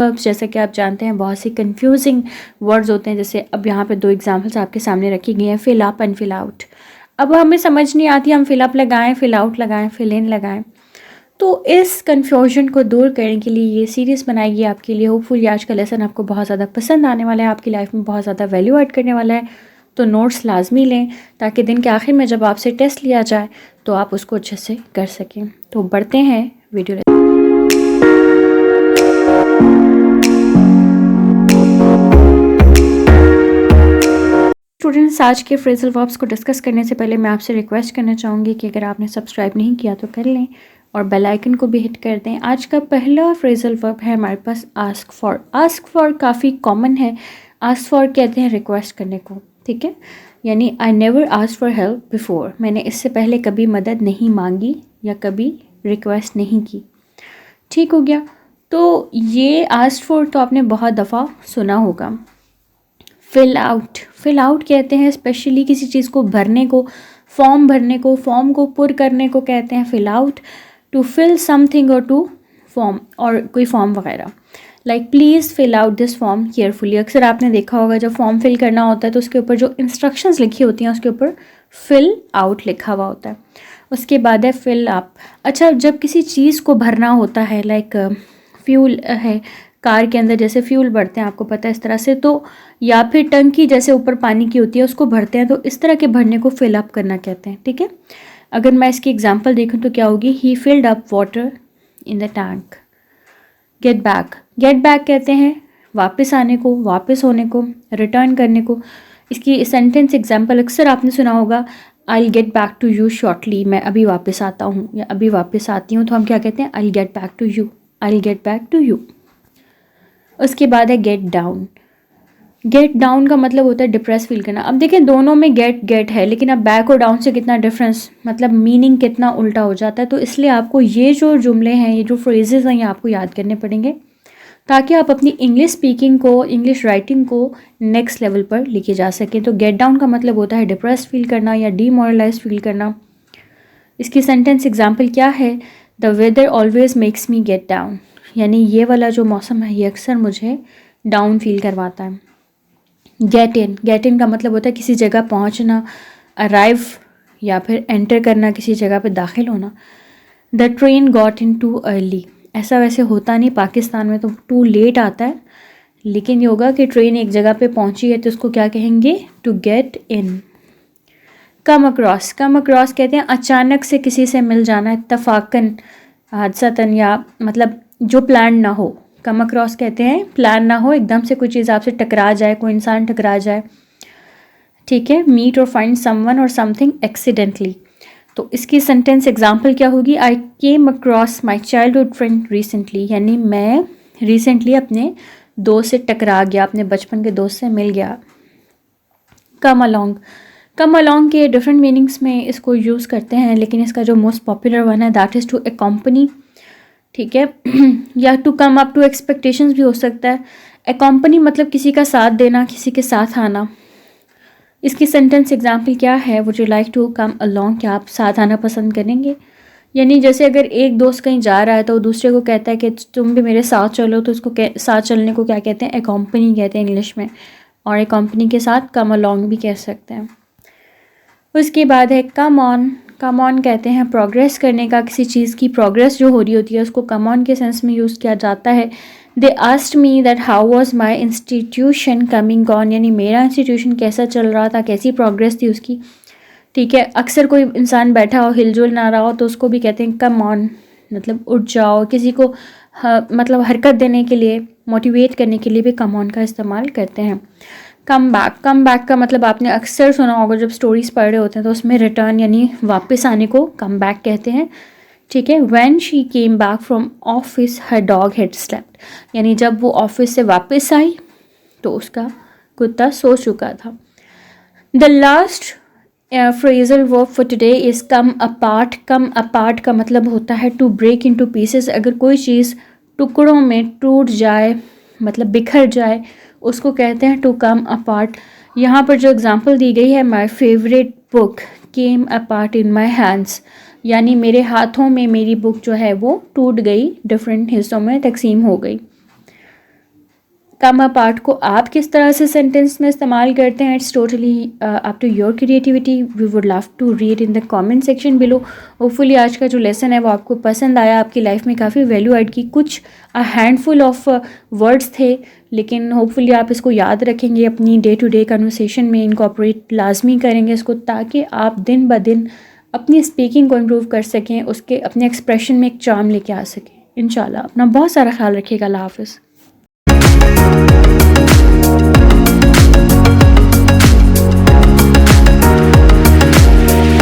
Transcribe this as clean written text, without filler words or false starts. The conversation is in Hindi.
वर्ब्स जैसे कि आप जानते हैं बहुत सी कंफ्यूजिंग वर्ड्स होते हैं। जैसे अब यहाँ पे 2 एग्जांपल्स आपके सामने रखी गई हैं, fill up and fill out. अब हमें समझ नहीं आती हम फिल अप लगाएं, फिल आउट लगाएं, फिल इन लगाएं। तो इस कन्फ्यूजन को दूर करने के लिए ये सीरीज़ बनाई गई आपके लिए। होपफुली आज का लेसन आपको बहुत ज़्यादा पसंद आने वाला है, आपकी लाइफ में बहुत ज़्यादा वैल्यू ऐड करने वाला है। तो नोट्स लाजमी लें ताकि दिन के आखिर में जब आपसे टेस्ट लिया जाए तो आप उसको अच्छे से कर सकें। तो बढ़ते हैं वीडियो। स्टूडेंट्स, आज के फ्रेजल वर्ब्स को डिस्कस करने से पहले मैं आपसे रिक्वेस्ट करना चाहूँगी कि अगर आपने सब्सक्राइब नहीं किया तो कर लें और बेल आइकन को भी हिट कर दें। आज का पहला फ्रेजल वर्ब है हमारे पास आस्क फॉर। आस्क फॉर काफ़ी कॉमन है। आस्क फॉर कहते हैं रिक्वेस्ट करने को, ठीक है। यानी I never ask for help before, मैंने इससे पहले कभी मदद नहीं मांगी या कभी रिक्वेस्ट नहीं की। ठीक हो गया। तो ये आस्क फॉर तो आपने बहुत दफ़ा सुना होगा। फिल आउट, फिल आउट कहते हैं स्पेशली किसी चीज़ को भरने को, फॉर्म भरने को, फॉर्म को पुर करने को कहते हैं fill out. To fill something और टू फॉर्म, और कोई फॉर्म वगैरह। Like please fill out this form carefully. अक्सर आपने देखा होगा जब फॉर्म फिल करना होता है तो उसके ऊपर जो इंस्ट्रक्शंस लिखी होती हैं उसके ऊपर फिल आउट लिखा हुआ होता है। उसके बाद है फिल अप। अच्छा, जब किसी चीज़ को भरना होता है, लाइक फ्यूल है कार के अंदर, जैसे फ्यूल भरते हैं आपको पता है इस तरह से, तो या फिर टंकी जैसे ऊपर पानी की होती है उसको भरते हैं, तो इस तरह के भरने को फिल अप करना कहते हैं, ठीक है। अगर मैं इसकी एग्जांपल देखूं तो क्या होगी, he filled up water in the tank. Get back, get back कहते हैं वापस आने को, वापस होने को, रिटर्न करने को। इसकी सेंटेंस एग्जाम्पल अक्सर आपने सुना होगा, I will get back to you shortly, मैं अभी वापस आता हूँ या अभी वापस आती हूँ, तो हम क्या कहते हैं, I will get back to you, I will get back to you. उसके बाद है गेट डाउन। गेट डाउन का मतलब होता है डिप्रेस फील करना। अब देखें दोनों में गेट गेट है, लेकिन अब बैक और डाउन से कितना डिफरेंस, मतलब मीनिंग कितना उल्टा हो जाता है। तो इसलिए आपको ये जो जुमले हैं, ये जो फ्रेजेस हैं, ये आपको याद करने पड़ेंगे ताकि आप अपनी इंग्लिश स्पीकिंग को, इंग्लिश राइटिंग को नेक्स्ट लेवल पर लेके जा सकें। तो गेट डाउन का मतलब होता है डिप्रेस फील करना या डीमोरलाइज फील करना। इसकी सेंटेंस एग्जाम्पल क्या है, the weather always makes me get down, यानी ये वाला जो मौसम है ये अक्सर मुझे डाउन फील करवाता है। गेट इन, गेट इन का मतलब होता है किसी जगह पहुंचना, अराइव या फिर एंटर करना, किसी जगह पे दाखिल होना। The train got in too early, ऐसा वैसे होता नहीं, पाकिस्तान में तो टू लेट आता है, लेकिन ये होगा कि ट्रेन एक जगह पे पहुंची है तो उसको क्या कहेंगे, to get in. Come across, come across कहते हैं अचानक से किसी से मिल जाना, इत्तफाकन, हादसतन, या मतलब जो प्लान ना हो। कम अक्रॉस कहते हैं प्लान ना हो, एकदम से कोई चीज़ आपसे टकरा जाए, कोई इंसान टकरा जाए, ठीक है। मीट और फाइंड समवन और समथिंग एक्सीडेंटली। तो इसकी सेंटेंस एग्जांपल क्या होगी, I came across my childhood friend recently, यानी मैं रिसेंटली अपने दोस्त से टकरा गया, अपने बचपन के दोस्त से मिल गया। कम अलॉन्ग, कम अलॉन्ग के डिफरेंट मीनिंग्स में इसको यूज़ करते हैं, लेकिन इसका जो मोस्ट पॉपुलर वन है दैट इज़ टू अकम्पनी, ठीक है। या to come up to expectations भी हो सकता है। अकम्पनी मतलब किसी का साथ देना, किसी के साथ आना। इसकी सेंटेंस एग्जांपल क्या है, would you like to come along, क्या आप साथ आना पसंद करेंगे। यानी जैसे अगर एक दोस्त कहीं जा रहा है तो दूसरे को कहता है कि तुम भी मेरे साथ चलो, तो उसको साथ चलने को क्या कहते हैं, अकम्पनी कहते हैं इंग्लिश में, और अकम्पनी के साथ कम अलॉन्ग भी कह सकते हैं। उसके बाद है कम ऑन। कम ऑन कहते हैं प्रोग्रेस करने का, किसी चीज़ की प्रोग्रेस जो हो रही होती है उसको कम ऑन के सेंस में यूज़ किया जाता है। They asked me that how was my institution coming on, यानी मेरा इंस्टीट्यूशन कैसा चल रहा था, कैसी प्रोग्रेस थी उसकी, ठीक है। अक्सर कोई इंसान बैठा हो, हिलजुल ना रहा हो, तो उसको भी कहते हैं कम ऑन, मतलब उठ जाओ। किसी को मतलब हरकत देने के लिए, मोटिवेट करने के लिए भी कम ऑन का इस्तेमाल करते हैं। कम बैक, कम बैक का मतलब आपने अक्सर सुना होगा जब स्टोरीज़ पढ़ रहे होते हैं तो उसमें रिटर्न यानी वापस आने को कम बैक कहते हैं, ठीक है। When she came back from office her dog had slept, यानी जब वो ऑफिस से वापस आई तो उसका कुत्ता सो चुका था। The last phrasal verb for today is come apart. Come apart का मतलब होता है टू ब्रेक इनटू पीसेस। अगर कोई चीज़ टुकड़ों में टूट जाए, मतलब बिखर जाए, उसको कहते हैं टू कम अपार्ट। यहाँ पर जो एग्जांपल दी गई है, my favourite book came apart in my hands, यानी मेरे हाथों में मेरी बुक जो है वो टूट गई, डिफरेंट हिस्सों में तकसीम हो गई। कामा पार्ट को आप किस तरह से सेंटेंस में इस्तेमाल करते हैं, it's totally up to your creativity. We would love to read in the comment section below. Hopefully आज का जो लेसन है वो आपको पसंद आया, आपकी लाइफ में काफ़ी वैल्यू ऐड की। कुछ हैंडफुल ऑफ वर्ड्स थे, लेकिन होपफुली आप इसको याद रखेंगे, अपनी डे टू डे कन्वर्सेशन में इनकॉर्पोरेट लाजमी करेंगे इसको, ताकि आप दिन ब दिन अपनी स्पीकिंग को इम्प्रूव कर सकें, उसके अपने एक्सप्रेशन में एक चार्म लेके आ सकें। इंशाल्लाह अपना बहुत सारा ख्याल रखिएगा। अल्लाह हाफ़िज़।